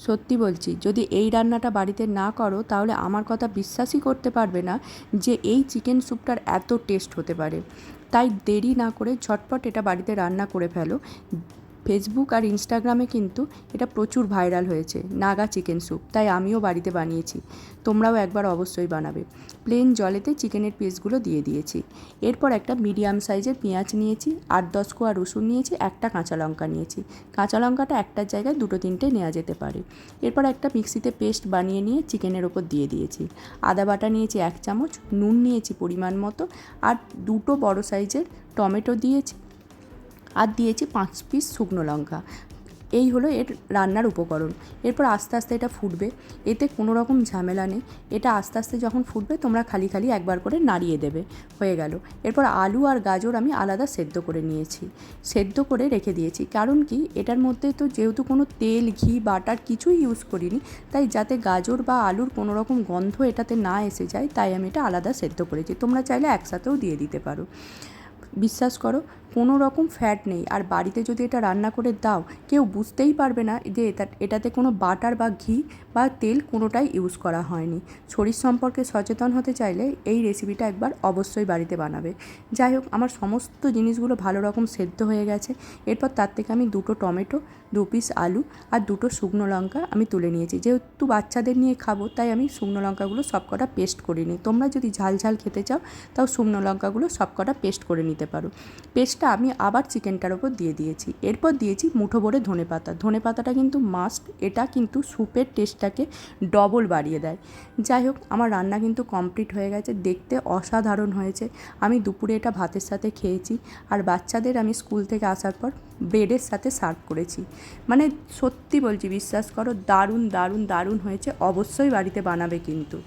সত্যি বলছি, যদি এই রান্নাটা বাড়িতে না করো তাহলে আমার কথা বিশ্বাসই করতে পারবে না যে এই চিকেন স্যুপটার এত টেস্ট হতে পারে। তাই দেরি না করে ঝটপট এটা বাড়িতে রান্না করে ফেলো। ফেসবুক আর ইনস্টাগ্রামে কিন্তু এটা প্রচুর ভাইরাল হয়েছে, নাগা চিকেন স্যুপ, তাই আমিও বাড়িতে বানিয়েছি। তোমরাও একবার অবশ্যই বানাবে। প্লেন জলেতে চিকেনের পিসগুলো দিয়ে দিয়েছি। এরপর একটা মিডিয়াম সাইজের পেঁয়াজ নিয়েছি, 8-10 কোয়া রসুন নিয়েছি, একটা কাঁচা লঙ্কা নিয়েছি। কাঁচা লঙ্কাটা একটার জায়গায় 2-3টে নেওয়া যেতে পারে। এরপর একটা মিক্সিতে পেস্ট বানিয়ে নিয়ে চিকেনের ওপর দিয়ে দিয়েছি। আদা বাটা নিয়েছি 1 চামচ, নুন নিয়েছি পরিমাণ মতো, আর 2টো বড় সাইজের টমেটো দিয়েছি, আর দিয়েছি 5 পিস শুকনো লঙ্কা। এই হলো এর রান্নার উপকরণ। এরপর আস্তে আস্তে এটা ফুটবে, এতে কোনো রকম ঝামেলা নেই। এটা আস্তে আস্তে যখন ফুটবে তোমরা খালি খালি একবার করে নাড়িয়ে দেবে। হয়ে গেল। এরপর আলু আর গাজর আমি আলাদা সেদ্ধ করে নিয়েছি, সেদ্ধ করে রেখে দিয়েছি। কারণ কি, এটার মধ্যে তো যেহেতু কোনো তেল, ঘি, বাটার কিছুই ইউজ করিনি, তাই যাতে গাজর বা আলুর কোনো রকম গন্ধ এটাতে না এসে যায়, তাই আমি এটা আলাদা সেদ্ধ করেছি। তোমরা চাইলে একসাথেও দিয়ে দিতে পারো। বিশ্বাস করো, কোনো রকম ফ্যাট নেই। আর বাড়িতে যদি এটা রান্না করে দাও, কেউ বুঝতেই পারবে না যে এটাতে কোনো বাটার বা ঘি বা তেল কোনোটাই ইউজ করা হয়নি। শরীর সম্পর্কে সচেতন হতে চাইলে এই রেসিপিটা একবার অবশ্যই বাড়িতে বানাবে। যাই হোক, আমার সমস্ত জিনিসগুলো ভালো রকম সেদ্ধ হয়ে গেছে। এরপর তার থেকে আমি 2টো টমেটো, 2 পিস আলু আর 2টো শুকনো লঙ্কা আমি তুলে নিয়েছি। যেহেতু বাচ্চাদের নিয়ে খাবো, তাই আমি শুকনো লঙ্কাগুলো সবকটা পেস্ট করে নিই। তোমরা যদি ঝাল ঝাল খেতে চাও, তাও শুকনো লঙ্কাগুলো সবকটা পেস্ট করে নিতে পারো। পেস্টটা আমি আবার চিকেনটার ওপর দিয়ে দিয়েছি। এরপর দিয়েছি মুঠো ভরে ধনেপাতা। ধনেপাতাটা কিন্তু মাস্ট, এটা কিন্তু স্যুপের টেস্টটাকে ডবল বাড়িয়ে দেয়। যাই হোক, আমার রান্না কিন্তু কমপ্লিট হয়ে গেছে, দেখতে অসাধারণ হয়েছে। আমি দুপুরে এটা ভাতের সাথে খেয়েছি, আর বাচ্চাদের আমি স্কুল থেকে আসার পর ব্রেডের সাথে সার্ভ করেছি। মানে সত্যি বলছি, বিশ্বাস করো, দারুণ দারুণ দারুণ হয়েছে। অবশ্যই বাড়িতে বানাবে কিন্তু।